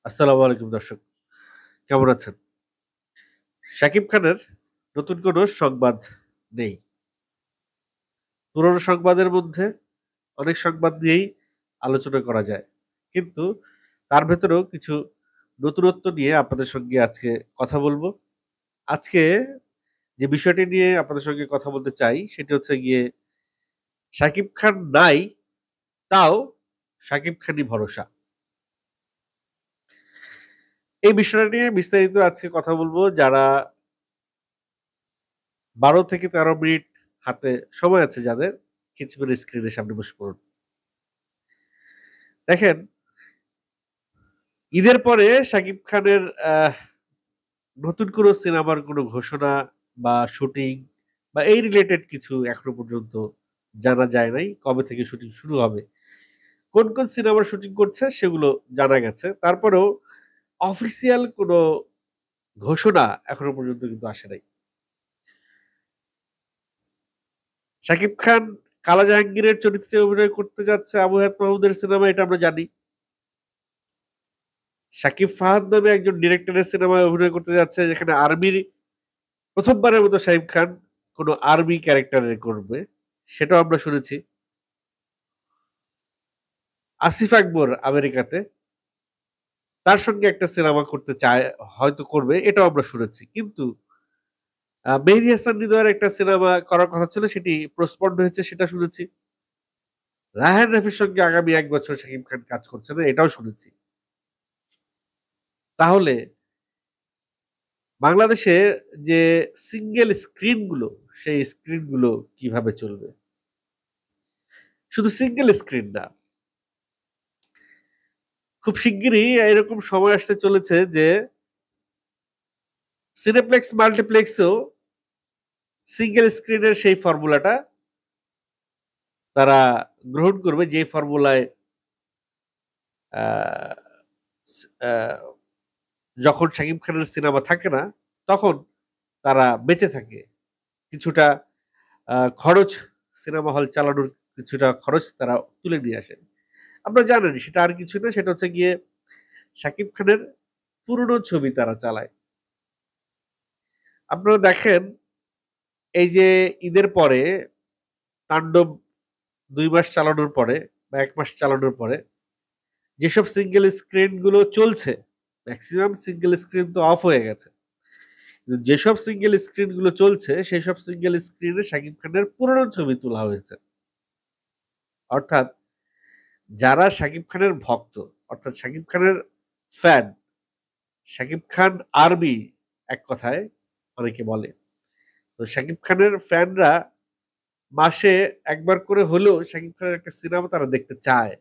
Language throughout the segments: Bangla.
আসসালামু আলাইকুম দর্শক। কেমন আছেন? শাকিব খানের নতুন কোনো সংবাদ নেই। পুরনো সংবাদের মধ্যে অনেক সংবাদ নিয়েই আলোচনা করা যায়। কিন্তু তার ভেতরেও কিছু নতুনত্ব নিয়ে আপনাদের সঙ্গে আজকে কথা বলবো। আজকে যে বিষয়টি নিয়ে আপনাদের সঙ্গে কথা বলতে চাই সেটি হচ্ছে গিয়ে শাকিব খান নাই, তাও শাকিব খানই ভরসা। এই বিষয়টা নিয়ে বিস্তারিত আজকে কথা বলবো। যারা ১২ থেকে ১৩ মিনিট হাতে সময় আছে যাদের, কিছুক্ষণ স্ক্রিনের সামনে বসে পড়ুন। দেখেন, ঈদের পরে শাকিব খানের নতুন কোনো সিনেমার কোনো ঘোষণা বা শুটিং বা এই রিলেটেড কিছু এখনো পর্যন্ত জানা যায় নাই। কবে থেকে শুটিং শুরু হবে? কোন সিনেমার শুটিং করছে সেগুলো জানা গেছে। তারপরেও অফিসিয়াল কোনো ঘোষণা এখনো পর্যন্ত কিন্তু আসে নাই। শাকিব খান কালা জাহাঙ্গীরের চরিত্রে অভিনয় করতে যাচ্ছে আবু হায়াত মাহমুদের সিনেমা, এটা আমরা জানি। শাকিব ফাহাদ নামে একজন ডিরেক্টরের সিনেমায় অভিনয় করতে যাচ্ছে যেখানে আর্মির প্রথমবারের মতো শাকিব খান কোন আর্মি ক্যারেক্টারে করবে, সেটাও আমরা শুনেছি। আসিফ আকবর আমেরিকাতে, তার সঙ্গে একটা সিনেমা করতে চায়, হয়তো করবে, এটাও আমরা শুনেছি। কিন্তু মেহেদী হাসান হৃদয়ের একটা সিনেমা করার কথা ছিল, সেটি পোস্টপন্ড হয়েছে, সেটা শুনেছি। রায়হান রাফির সঙ্গে আগামী ১ বছর শাকিব খান কাজ করছে না, এটাও শুনেছি। তাহলে বাংলাদেশে যে সিঙ্গেল স্ক্রিন গুলো, সেই স্ক্রিন গুলো কিভাবে চলবে? শুধু সিঙ্গেল স্ক্রিন না, খুব শিগগিরই এরকম সময় আসতে চলেছে যে সিনেপ্লেক্স মাল্টিপ্লেক্সেও সিঙ্গেল স্ক্রিনের সেই ফর্মুলাটা তারা গ্রহণ করবে, যে ফর্মুলায় আহ, আহ, যখন শাকিব খানের সিনেমা থাকে না তখন তারা বেঁচে থাকে। কিছুটা খরচ, সিনেমা হল চালানোর কিছুটা খরচ তারা তুলে নিয়ে আসে। আমরা জানেন সেটা আর কিছু না, সেটা হচ্ছে গিয়ে শাকিব খানের পুরনো ছবি তারা চালায়। আপনারা দেখেন, এই যে ঈদের পরে তাণ্ডব ২ মাস চালানোর পরে বা ১ মাস চালানোর পরে যেসব সিঙ্গেল স্ক্রিন গুলো চলছে, মেক্সিমাম সিঙ্গেল স্ক্রিন তো অফ হয়ে গেছে। কিন্তু যেসব সিঙ্গেল স্ক্রিন গুলো চলছে সেসব সিঙ্গেল স্ক্রিনে শাকিব খানের পুরনো ছবি তোলা হয়েছে। অর্থাৎ যারা শাকিব খানের ভক্ত, অর্থাৎ শাকিব খানের ফ্যান, শাকিব খান আর্মি এক কথায় অনেকে বলে। তো শাকিব খানের ফ্যানরা মাসে একবার করে হলেও শাকিব খানের একটা সিনেমা তারা দেখতে চায়।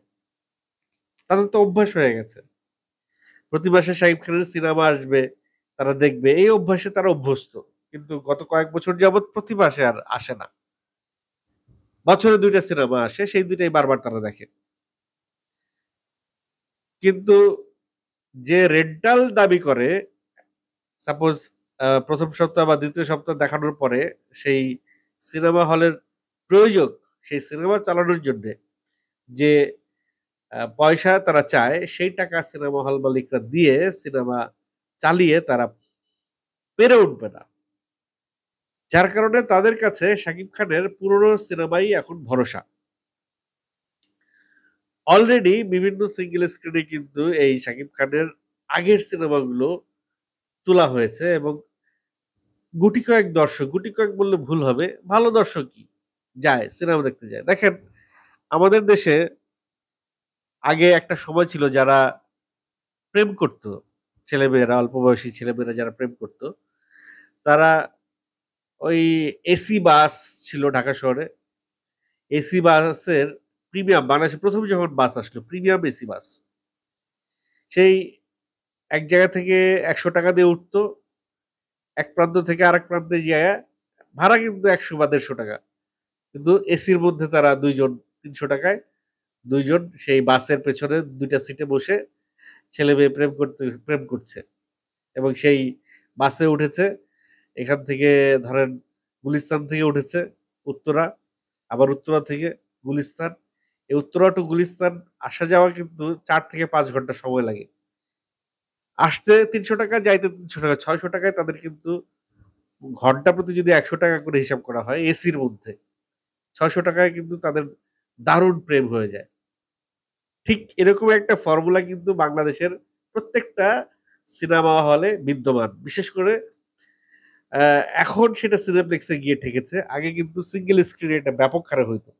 তাদের তো অভ্যাস হয়ে গেছে। প্রতি মাসে শাকিব খানের সিনেমা আসবে, তারা দেখবে। এই অভ্যাসে তারা অভ্যস্ত। কিন্তু গত কয়েক বছর যাবৎ প্রতি মাসে আর আসে না। বছরে ২ টা সিনেমা আসে, সেই ২ টাই বারবার তারা দেখে। কিন্তু যে রেন্টাল দাবি করে, সাপোজ ১ম সপ্তাহ বা ২য় সপ্তাহ দেখানোর পরে সেই সিনেমা হলের প্রয়োজক, সেই সিনেমা চালানোর জন্যে যে পয়সা তারা চায়, সেই টাকা সিনেমা হল মালিকরা দিয়ে সিনেমা চালিয়ে তারা পেরে উঠবে না। যার কারণে তাদের কাছে শাকিব খানের পুরনো সিনেমাই এখন ভরসা। অলরেডি বিভিন্ন সিঙ্গেল স্ক্রিনে কিন্তু এই শাকিব খানের আগের সিনেমাগুলো তোলা হয়েছে এবং গুটি কয়েক দর্শক, গুটি কয়েক বললে ভুল হবে, ভালো দর্শকই যায়, সিনেমা দেখতে যায়। দেখেন, আমাদের দেশে আগে একটা সময় ছিল যারা প্রেম করত, ছেলেমেয়েরা, অল্প বয়সী ছেলেমেয়েরা যারা প্রেম করত, তারা ওই এসি বাস ছিল ঢাকা শহরে। এসি বাসের প্রিমিয়াম, বাংলাদেশে ১ম যখন বাস আসলো প্রিমিয়াম এসি বাস, সেই এক জায়গা থেকে ৳১০০ দিয়ে উঠতো, এক প্রান্ত থেকে আরেক প্রান্তে যায়া ভাড়া কিন্তু ৳১০০ বা ৳১৫০। কিন্তু এসির মধ্যে তারা ২ জন ৳৩০০ য় ২ জন সেই বাসের পেছনে ২ টা সিটে বসে ছেলে-মেয়ে প্রেম করছে এবং সেই বাসে উঠেছে। এখান থেকে ধরেন গুলিস্তান থেকে উঠেছে উত্তরা, আবার উত্তরা থেকে গুলিস্তান। এই উত্তরা টু গুলিস্তান আসা যাওয়া কিন্তু ৪ থেকে ৫ ঘন্টা সময় লাগে। আসতে ৩০০ টাকা, যাইতে ৩০০ টাকা, ৬০০ টাকায় তাদের কিন্তু ঘন্টা প্রতি যদি ১০০ টাকা করে হিসাব করা হয় এসির মধ্যে, ৬০০ টাকায় কিন্তু তাদের দারুণ প্রেম হয়ে যায়। ঠিক এরকম একটা ফর্মুলা কিন্তু বাংলাদেশের প্রত্যেকটা সিনেমা হলে বিদ্যমান। বিশেষ করে এখন সেটা সিনেপ্লেক্সে গিয়ে ঠেকেছে। আগে কিন্তু সিঙ্গেল স্ক্রিনে এটা ব্যাপক হারে হইতো।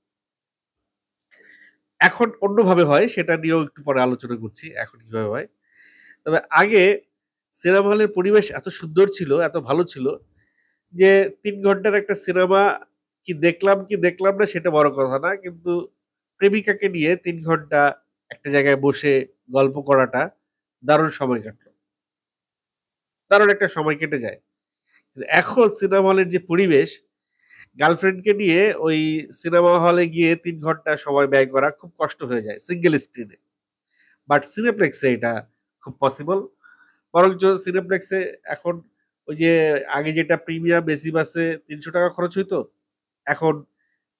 এখন অন্যভাবে হয়, সেটা নিয়েও একটু পরে আলোচনা করছি এখন কিভাবে হয়। তবে আগে সিনেমা হলের পরিবেশ এত সুন্দর ছিল, এত ভালো ছিল যে ৩ ঘন্টার একটা সিনেমা কি দেখলাম না সেটা বড় কথা না। কিন্তু প্রেমিকাকে নিয়ে ৩ ঘন্টা একটা জায়গায় বসে গল্প করাটা দারুণ সময় কাটলো। দারুণ একটা সময় কেটে যায়। কিন্তু এখন সিনেমা হলের যে পরিবেশ, গার্লফ্রেন্ডকে নিয়ে ওই সিনেমা হলে গিয়ে ৩ ঘন্টা সময় ব্যয় করা খুব কষ্ট হয়ে যায় সিঙ্গেল স্ক্রিনে। বাট সিনেপ্লেক্সে এটা খুব পসিবল। বরঞ্চ সিনেপ্লেক্সে এখন ওই যে আগে যেটা প্রিমিয়াম এসি বাসে ৩০০ টাকা খরচ হইতো, এখন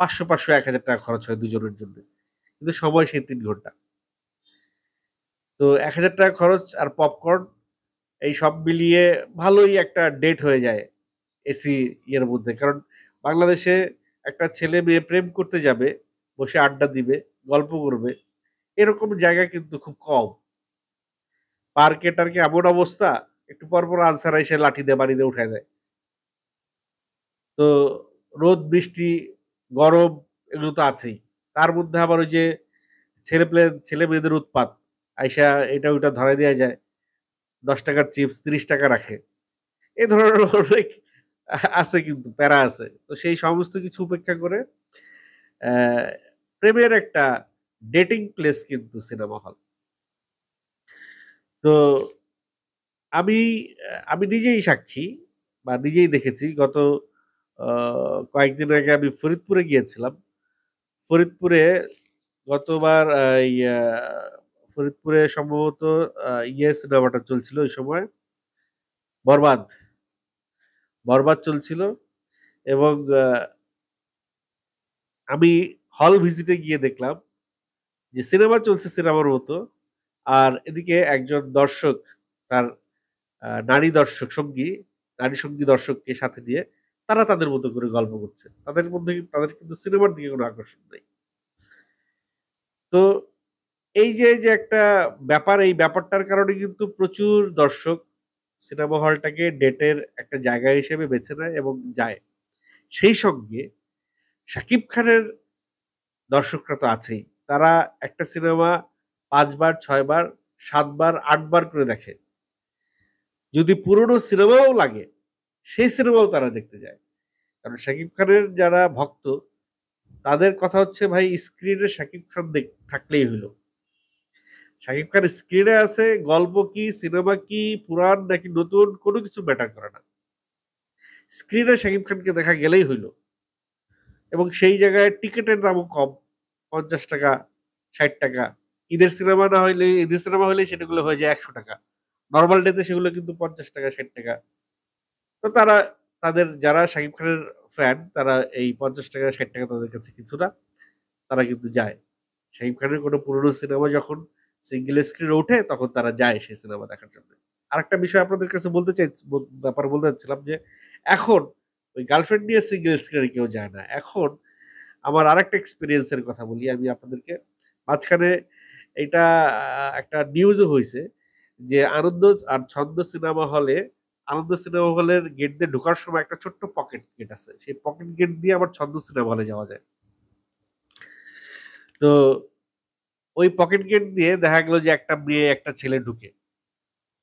৫০০, ১,০০০ টাকা খরচ হয় দুজনের জন্য। কিন্তু সময় সেই ৩ ঘন্টা। তো ১,০০০ টাকা খরচ আর পপকর্ন এই সব মিলিয়ে ভালোই একটা ডেট হয়ে যায় এসি ইয়ের মধ্যে। কারণ বাংলাদেশে একটা ছেলে মেয়ে প্রেম করতে যাবে, বসে আড্ডা দিবে, গল্প করবে। এরকম জায়গা কিন্তু খুব কম। পার্কে-টার্কে এমন অবস্থা, একটু পর আনসার এসে লাঠি দিয়ে বাড়ি দিয়ে উঠায় দেয়। তো রোদ, বৃষ্টি, গরম এগুলো তো আছেই। তার মধ্যে আবার ওই যে ছেলে-মেয়েদের উৎপাত। আইসা এটা ওইটা ধরায় দেয়া যায়। ৳১০ চিপস ৳৩০ রাখে। এ ধরনের অনেক আছে কিন্তু প্যারা আছে। তো সেই সমস্ত কিছু উপেক্ষা করে অ্যা প্রেমের একটা ডেটিং প্লেস কিন্তু সিনেমা হল। তো আমি আমি নিজেই সাক্ষী বা নিজেই দেখেছি গত আ কয়েকদিন আগে আমি ফরিদপুরে গিয়েছিলাম। ফরিদপুরে গতবার ফরিদপুরে সম্ভবত সিনেমাটা চলছিল ওই সময় 'বরবাদ'। 'বরবাদ' চলছিল এবং আমি হল ভিজিটে গিয়ে দেখলাম যে সিনেমা চলছে সিনেমার মতো। আর এদিকে একজন দর্শক তার নারী সঙ্গী দর্শককে সাথে নিয়ে তারা তাদের মতো করে গল্প করছে। তাদের কিন্তু সিনেমার দিকে কোনো আকর্ষণ নাই। তো এই যে একটা ব্যাপার, এই ব্যাপারটার কারণে কিন্তু প্রচুর দর্শক সিনেমা হলটাকে ডেটের একটা জায়গা হিসেবে বেছে নেয় এবং যায়। সেই সঙ্গে শাকিব খানের দর্শকরা তো আছেই। তারা একটা সিনেমা ৫ বার, ৬ বার, ৭ বার, ৮ বার করে দেখে। যদি পুরনো সিনেমাও লাগে, সেই সিনেমাও তারা দেখতে যায়। কারণ শাকিব খানের যারা ভক্ত, তাদের কথা হচ্ছে ভাই স্ক্রিনে শাকিব খান থাকলেই হইলো। শাকিব খান স্ক্রিনে আছে, গল্প কি, সিনেমা কি, পুরান নাকি নতুন কোনো কিছু ম্যাটার করে না। স্ক্রিনে শাকিব খানকে দেখা গেলেই হইলো। এবং সেই জায়গায় টিকেটের দামও কম। ৳৫০, ৳৬০। ঈদের সিনেমা হইলে সেটাগুলো হয়ে যায় ৳১০০। নরমাল ডে তে সেগুলো কিন্তু ৳৫০, ৳৬০। তো তারা যারা শাকিব খানের ফ্যান তারা এই ৳৫০, ৳৬০ তাদের কাছে কিছু না। তারা কিন্তু যায়। শাকিব খানের কোনো পুরনো সিনেমা যখন সিঙ্গেল স্ক্রিনে ওঠে তখন তারা যায় সেই সিনেমা দেখার জন্য। আরেকটা বিষয় আপনাদের কাছে বলতে চাই ব্যাপার বলতে চাচ্ছিলাম যে এখন ওই গার্লফ্রেন্ড নিয়ে সিঙ্গেল স্ক্রিনে কেউ যায় না। এখন আমার আরেকটা এক্সপেরিয়েন্স এর কথা বলি আমি আপনাদেরকে। মাঝখানে এইটা একটা নিউজও হইছে যে আনন্দ সিনেমা হলের গেট দিয়ে ঢোকার সময় একটা ছোট্ট পকেট গেট আছে। সেই পকেট গেট দিয়ে আবার ছন্দ সিনেমা হলে যাওয়া যায়। তো ওই পকেট গেট দিয়ে দেখা গেল যে একটা মেয়ে একটা ছেলে ঢুকে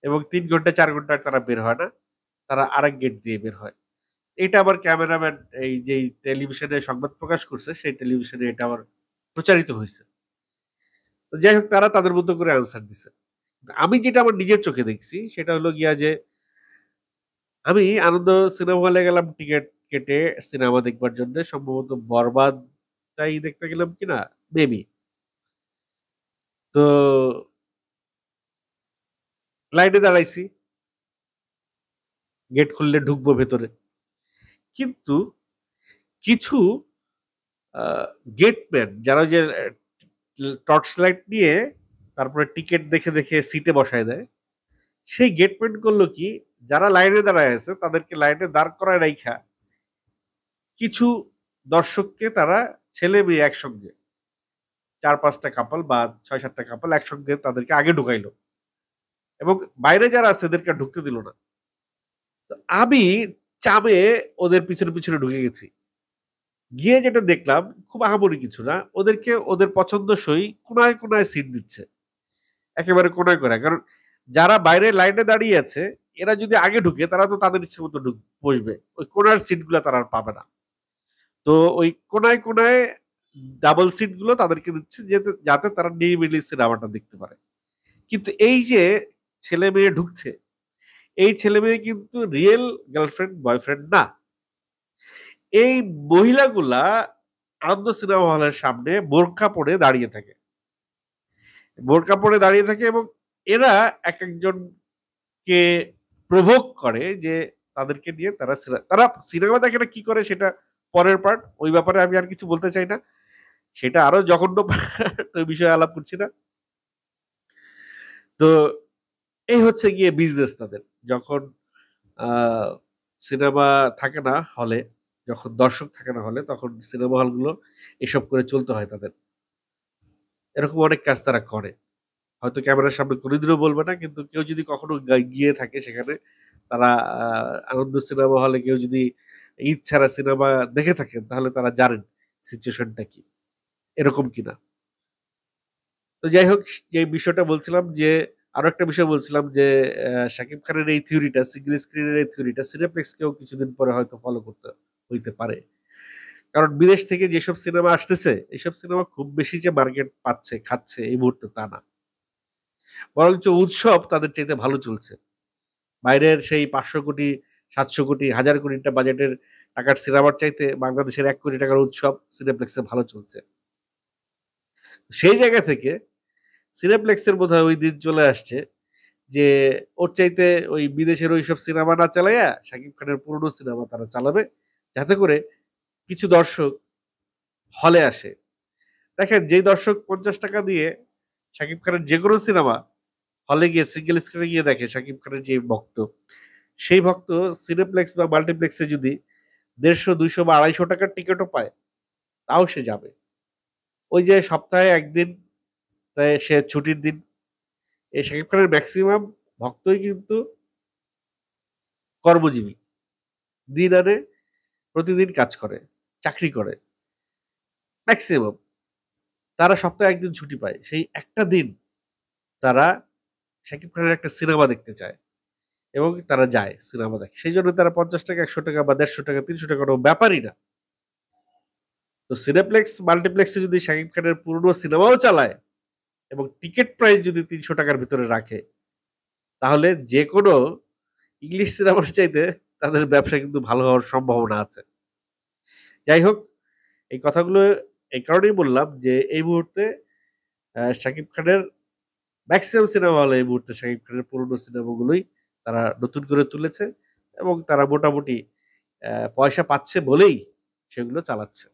এবং ৩ ঘন্টা ৪ ঘন্টা তারা বের হয় না। তারা আরেক গেট দিয়ে বের হয়। এটা আবার ক্যামেরাম্যান এই যেই টেলিভিশনে সংবাদ প্রকাশ করছে সেই টেলিভিশনে এটা আবার প্রচারিত হইছে। তো যাই হোক তারা তাদের মতো করে আনসার দিছে। আমি যেটা আমার নিজের চোখে দেখছি সেটা হলো গিয়া যে আমি আনন্দ সিনেমা হলে গেলাম টিকেট কেটে সিনেমা দেখবার জন্য। সম্ভবত 'বরবাদ'টাই দেখতে গেলাম কিনা? মেবি। তো লাইনে দাঁড়াইছি। গেট খুললে ঢুকবো ভেতরে। কিন্তু কিছু আ গেটম্যান যারা ওই যে টর্চ লাইট নিয়ে তারপরে টিকেট দেখে সিটে বসায় দেয়। সেই গেটম্যান করলো কি, যারা লাইনে দাঁড়ায় আছে তাদেরকে লাইনে দাঁড় করায় রাইখা কিছু দর্শককে তারা ছেলে মেয়ে একসঙ্গে ৪-৫টা কাপল বা ৬-৭টা কাপল একসঙ্গে তাদেরকে আগে ঢুকাইলো এবং বাইরে যারা আছে এদেরকে আর ঢুকতে দিল না। তো আমি চাপে ওদের পিছনে, পিছনে ঢুকে গেছি। গিয়ে যেটা দেখলাম খুব আহামরি কিছু না। ওদেরকে ওদের পছন্দসই কোণায়, কোণায় সিট দিচ্ছে। একেবারে কোণায়, কোণায়। কারণ যারা বাইরে লাইনে দাঁড়িয়ে আছে এরা যদি আগে ঢুকে তারা তো তাদের ইচ্ছে মতো বসবে। ওই কোণার সিটগুলা তারা আর পাবে না। তো ওই কোণায়, কোণায় ডাবল সিট গুলো তাদেরকে দিচ্ছে যাতে তারা নিরিবিলি সিনেমাটা দেখতে পারে। কিন্তু এই যে ছেলে মেয়ে ঢুকছে, এই ছেলে মেয়ে কিন্তু রিয়েল গার্লফ্রেন্ড বয়ফ্রেন্ড না। এই মহিলাগুলা আনন্দ সিনেমা হলের সামনে বোরকা পরে দাঁড়িয়ে থাকে। বোরকা পরে দাঁড়িয়ে থাকে এবং এরা একেকজনকে প্রভোক করে যে তাদেরকে নিয়ে তারা সিনেমা দেখে না কি করে সেটা পরের পার্ট। ওই ব্যাপারে আমি আর কিছু বলতে চাই না। সেটা আরো জঘন্য পার্ট, ওই বিষয়ে আলাপ করছি না। তো এই হচ্ছে গিয়ে বিজনেস তাদের। যখন আ সিনেমা থাকে না হলে, যখন দর্শক থাকে না হলে তখন সিনেমা হলগুলো এসব করে চলতে হয় তাদের। এরকম অনেক কাজ তারা করে। হয়তো ক্যামেরার সামনে কোনদিনও বলবে না। কিন্তু কেউ যদি কখনো গিয়ে থাকে সেখানে তারা আ আনন্দ সিনেমা হলে কেউ যদি ঈদ ছাড়া সিনেমা দেখে থাকেন তাহলে তারা জানেন সিচুয়েশনটা কি, এরকম কিনা। তো যাই হোক যে বিষয়টা বলছিলাম যে আরো একটা বিষয় বলছিলাম যে শাকিব খানের এই থিওরিটা সিঙ্গেল স্ক্রিনের এই থিওরিটা সিনেপ্লেক্সকেও কিছুদিন পরে হয়তো ফলো করতে হইতে পারে। কারণ বিদেশ থেকে যেসব সিনেমা আসতেছে এসব সিনেমা খুব বেশি যে মার্কেট পাচ্ছে, খাচ্ছে এই মুহূর্তে তা না। বরঞ্চ উৎসব তাদের চাইতে ভালো চলছে। বাইরের সেই ৫০০ কোটি, ৭০০ কোটি, ১০০০ কোটি বাজেটের টাকার সিনেমার চাইতে বাংলাদেশের ১ কোটি টাকার উৎসব সিনেপ্লেক্সে ভালো চলছে। সেই জায়গা থেকে সিনেপ্লেক্সের বোধহয় ওই দিন চলে আসছে যে ওর চাইতে ওই বিদেশের ওইসব সিনেমা না চালাইয়া শাকিব খানের পুরনো সিনেমা তারা চালাবে। যাতে করে কিছু দর্শক হলে আসে। দেখেন যেই দর্শক ৳৫০ দিয়ে শাকিব খানের যেকোনো সিনেমা হলে গিয়ে সিঙ্গেল স্ক্রিনে গিয়ে দেখে শাকিব খানের যে ভক্ত, সেই ভক্ত সিনেপ্লেক্স বা মাল্টিপ্লেক্সে যদি ৳১৫০, ৳২০০ বা ৳২৫০ র টিকেটও পায়, তাও সে যাবে। ওই যে সপ্তাহে ১ দিন সে ছুটির দিন। এই শাকিব খানের মেক্সিমাম ভক্তই কিন্তু কর্মজীবী। দিন আনে, প্রতিদিন কাজ করে, চাকরি করে। মেক্সিমাম। তারা সপ্তাহে ১ দিন ছুটি পায়। সেই একটা দিন তারা শাকিব খানের একটা সিনেমা দেখতে চায় এবং তারা যায় সিনেমা দেখে। সেইজন্য তারা ৳৫০, ৳১০০ বা ৳১৫০, ৳৩০০ কোনো ব্যাপারই না। তো সিনেপ্লেক্স, মাল্টিপ্লেক্সে যদি শাকিব খানের পুরনো সিনেমাও চালায় এবং টিকেট প্রাইস যদি ৳৩০০ র ভিতরে রাখে, তাহলে যেকোনো ইংলিশ সিনেমার চাইতে তাদের ব্যবসা কিন্তু ভালো হওয়ার সম্ভাবনা আছে। যাই হোক, এই কথাগুলো এই কারণেই বললাম যে এই মুহূর্তে শাকিব খানের মেক্সিমাম সিনেমা হলে এই মুহূর্তে শাকিব খানের পুরনো সিনেমাগুলোই তারা নতুন করে তুলেছে এবং তারা মোটামুটি পয়সা পাচ্ছে বলেই সেগুলো চালাচ্ছে।